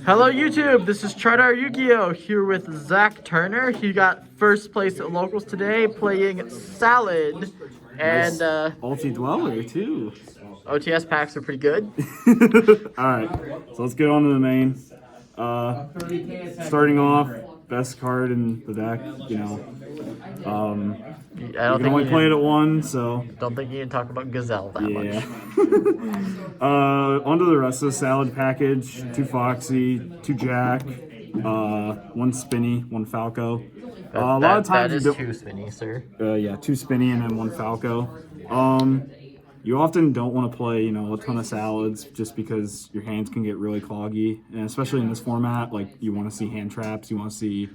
Hello YouTube, this is ChardarYuGiOh here with Zach Turner. He got first place at locals today playing Salad. And Ulti Dweller too. OTS packs are pretty good. Alright, so let's get on to the main. Starting off, best card in the deck, you know. You can only play it at one, so... Don't think you can talk about Gazelle that much. Onto the rest of the Salad package. 2 Foxy, 2 Jack, 1 Spinny, 1 Falco. A lot of times that is 2 Spinny, sir. Yeah, 2 Spinny and then 1 Falco. You often don't want to play, you know, a ton of Salads just because your hands can get really cloggy, and especially in this format, like you want to see hand traps, you want to see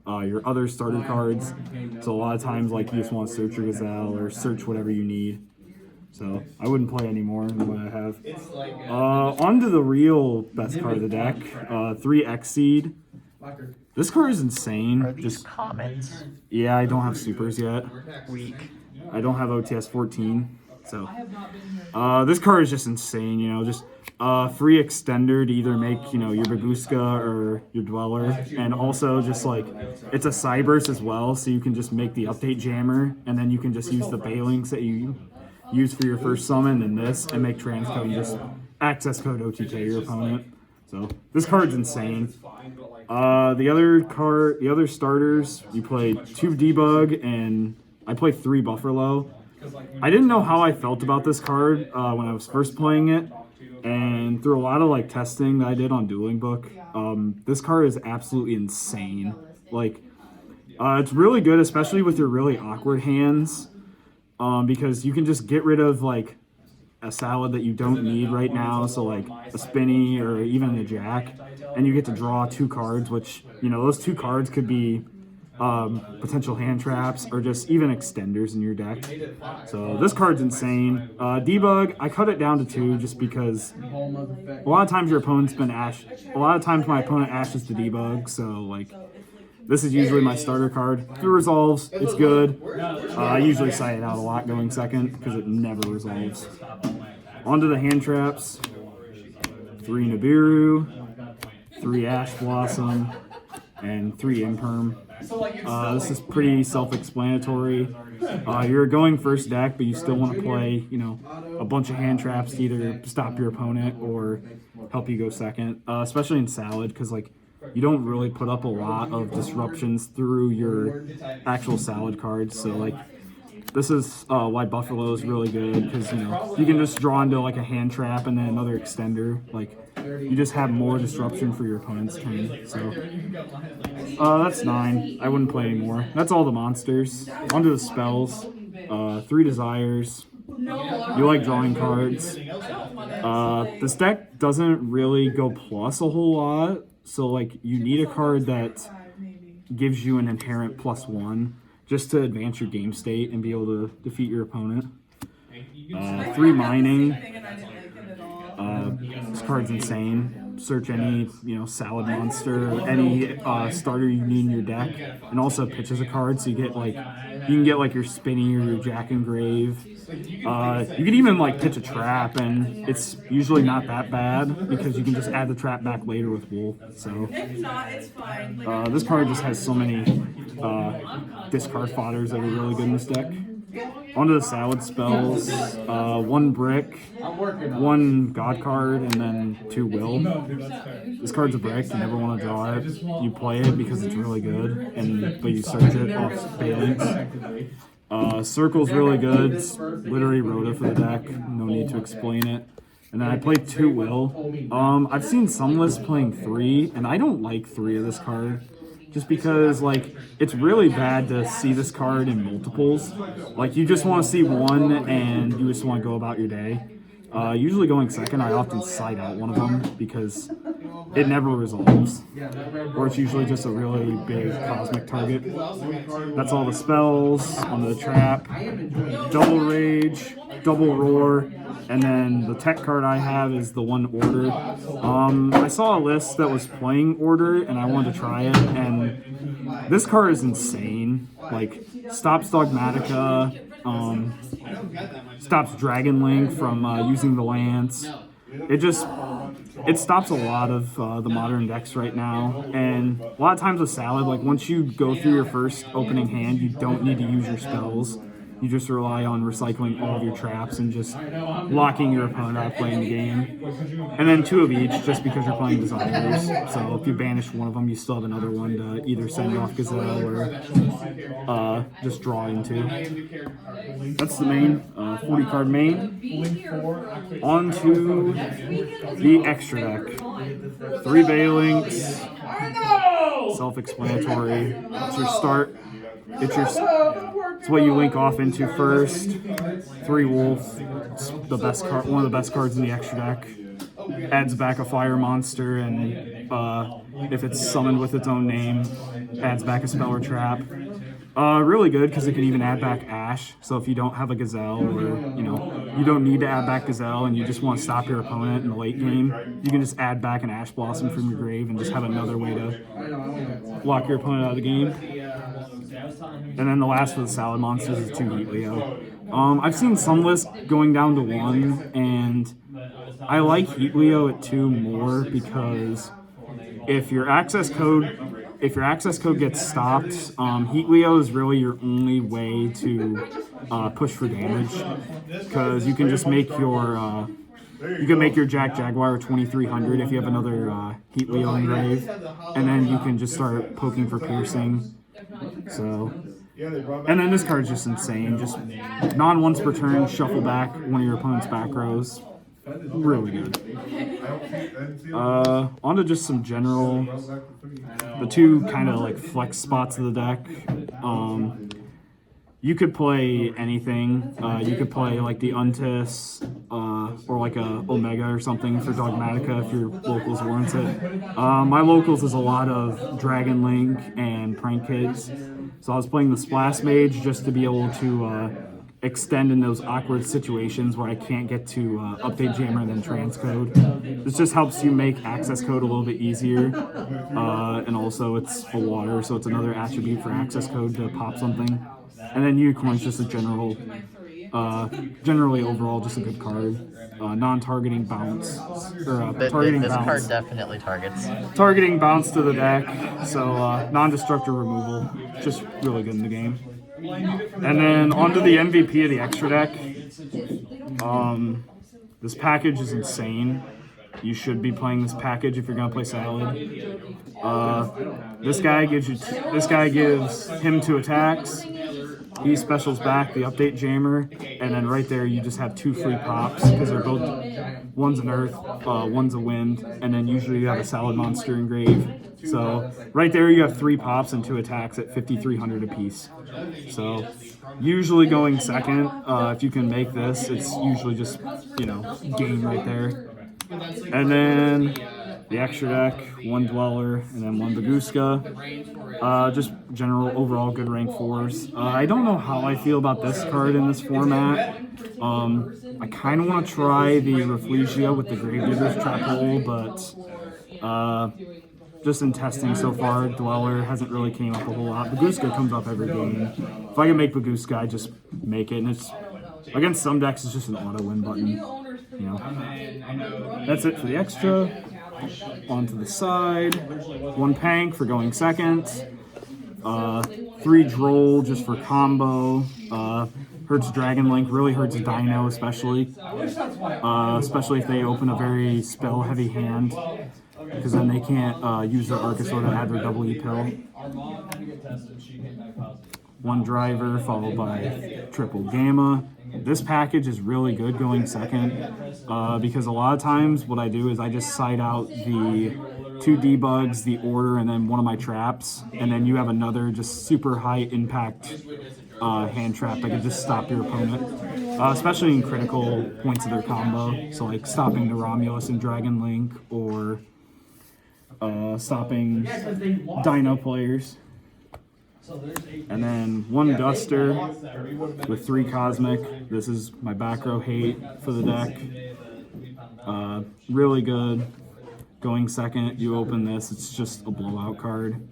your other starter cards. So a lot of times, like, you just want to search your Gazelle or search whatever you need. So I wouldn't play any more than what I have. On to the real best card of the deck, 3 Exceed. This card is insane. Are these commons? Yeah, I don't have supers yet. Weak. I don't have OTS 14. So, this card is just insane, you know, just free extender to either make, you know, your Babushka or your Dweller, and also just like, it's a Cyburst as well, so you can just make the update jammer, and then you can just use the Bailings that you use for your first summon and this, and make transcode and just access code OTK your opponent. So, this card's insane. The other starters, you play 2 Debug, and I play 3 Bufferlow. I didn't know how I felt about this card when I was first playing it, and through a lot of like testing that I did on Duelingbook, this card is absolutely insane. Like, it's really good, especially with your really awkward hands, because you can just get rid of like a Salad that you don't need right now, so like a Spinny or even a Jack, and you get to draw 2 cards, which, you know, those 2 cards could be potential hand traps or just even extenders in your deck. So this card's insane. Debug, I cut it down to 2 just because a lot of times your opponent's been a lot of times my opponent ashes to Debug, so like this is usually my starter card. If it resolves, it's good. I usually side it out a lot going second because it never resolves. Onto the hand traps. 3 Nibiru, 3 Ash Blossom, and 3 Imperm. This is pretty self-explanatory. You're going first deck, but you still want to play, you know, a bunch of hand traps to either stop your opponent or help you go second, especially in Salad, because like you don't really put up a lot of disruptions through your actual Salad cards. So like this is why Buffalo is really good, because, you know, you can just draw into like a hand trap and then another extender. Like, you just have more disruption for your opponent's turn. So that's 9. I wouldn't play anymore. That's all the monsters. Onto the spells. 3 Desires. You like drawing cards. This deck doesn't really go plus a whole lot, so like you need a card that gives you an inherent +1 just to advance your game state and be able to defeat your opponent. 3 Mining. This card's insane. Search any, you know, Salad monster, any starter you need in your deck, and also pitches a card, so you get like, you can get like your Spinny or your Jack Engrave. You can even like pitch a trap, and it's usually not that bad because you can just add the trap back later with Wolf. So this card just has so many discard fodders that are really good in this deck. Onto the Salad spells, 1 Brick, 1 God card, and then 2 Will. This card's a brick, you never want to draw it. You play it because it's really good, but you search it off Bailings. Circle's really good, it's literally Rhoda for the deck, no need to explain it. And then I played 2 Will. I've seen some lists playing 3, and I don't like 3 of this card. Just because, like, it's really bad to see this card in multiples. Like, you just want to see 1 and you just want to go about your day. Usually going second, I often side out one of them because it never resolves. Or it's usually just a really big cosmic target. That's all the spells. On the trap. Double Rage, Double Roar, and then the tech card I have is the 1 Order. I saw a list that was playing Order, and I wanted to try it, and this card is insane. Like, stops Dogmatica, stops Dragon Link from using the Lance. It just, it stops a lot of the modern decks right now. And a lot of times with Salad, like once you go through your first opening hand, you don't need to use your spells. You just rely on recycling all of your traps and just locking your opponent out of playing the game. And then 2 of each, just because you're playing Desires. So if you banish one of them, you still have another one to either send off Gazelle or just draw into. That's the main 40 card main. On to the extra deck. 3 Bailings. Self-explanatory. It's your start. It's what you link off into first. 3 Wolf. It's the best card, one of the best cards in the extra deck. Adds back a fire monster, and if it's summoned with its own name, adds back a spell or trap. Really good because it can even add back Ash. So if you don't have a Gazelle, or you don't need to add back Gazelle, and you just want to stop your opponent in the late game, you can just add back an Ash Blossom from your grave and just have another way to lock your opponent out of the game. And then the last of the Salad monsters is 2 Heatleo. I've seen some lists going down to 1, and I like Heatleo at 2 more because if your access code gets stopped, Heatleo is really your only way to push for damage, because you can just make your Jack Jaguar 2300 if you have another Heatleo in grave, and then you can just start poking for piercing. So, and then this card's just insane. Just non-once per turn, shuffle back one of your opponent's back rows. Really good. Onto just some general, the 2 kind of like flex spots of the deck. You could play anything. You could play like the Untis or like a Omega or something for Dogmatica if your locals warrants it. My locals is a lot of Dragon Link and Prank Kids. So I was playing the Splash Mage just to be able to extend in those awkward situations where I can't get to update jammer and then transcode. This just helps you make access code a little bit easier. And also it's a water, so it's another attribute for access code to pop something. And then Unicorn's just a generally overall just a good card. Non-targeting bounce. Targeting this bounce. card definitely targets. Targeting bounce to the deck, so non-destructive removal. Just really good in the game. And then onto the MVP of the extra deck. This package is insane. You should be playing this package if you're gonna play Salad. This guy gives him 2 attacks. He specials back the update jammer, and then right there you just have 2 free pops because they're both, one's an earth, one's a wind, and then usually you have a Salad monster engraved. So right there you have 3 pops and 2 attacks at 5,300 apiece. So usually going second, if you can make this, it's usually just game right there. And then the extra deck, 1 Dweller, and then 1 Baguska. Just general overall good rank 4s. I don't know how I feel about this card in this format. I kind of want to try the Rafflesia with the Gravedigger's Trap Hole, but just in testing so far, Dweller hasn't really came up a whole lot. Baguska comes up every game. If I can make Baguska, I just make it, and it's against some decks it's just an auto win button. That's it for the extra. Onto the side, 1 Pank for going second, 3 Droll just for combo. Hurts Dragon Link, really hurts Dino especially if they open a very spell heavy hand, because then they can't use their Archosaur to add their double E pill. 1 Driver followed by triple Gamma. This package is really good going second, because a lot of times what I do is I just side out the 2 debugs, the order, and then one of my traps, and then you have another just super high impact hand trap that can just stop your opponent, especially in critical points of their combo. So like stopping the Romulus and Dragon Link, or stopping Dino players. And then 1 Duster with 3 Cosmic. This is my back row hate for the deck. Really good. Going second, you open this, it's just a blowout card.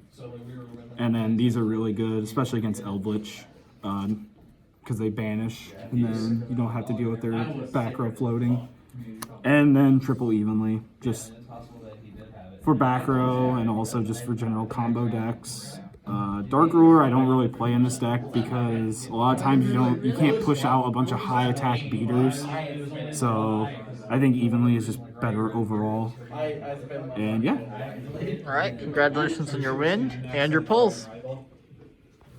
And then these are really good, especially against Eldritch, because they banish, and then you don't have to deal with their back row floating. And then triple evenly, just for back row and also just for general combo decks. Dark Ruler I don't really play in this deck because a lot of times you can't push out a bunch of high attack beaters. So I think Evenly is just better overall. And yeah. All right, congratulations on your win and your pulls.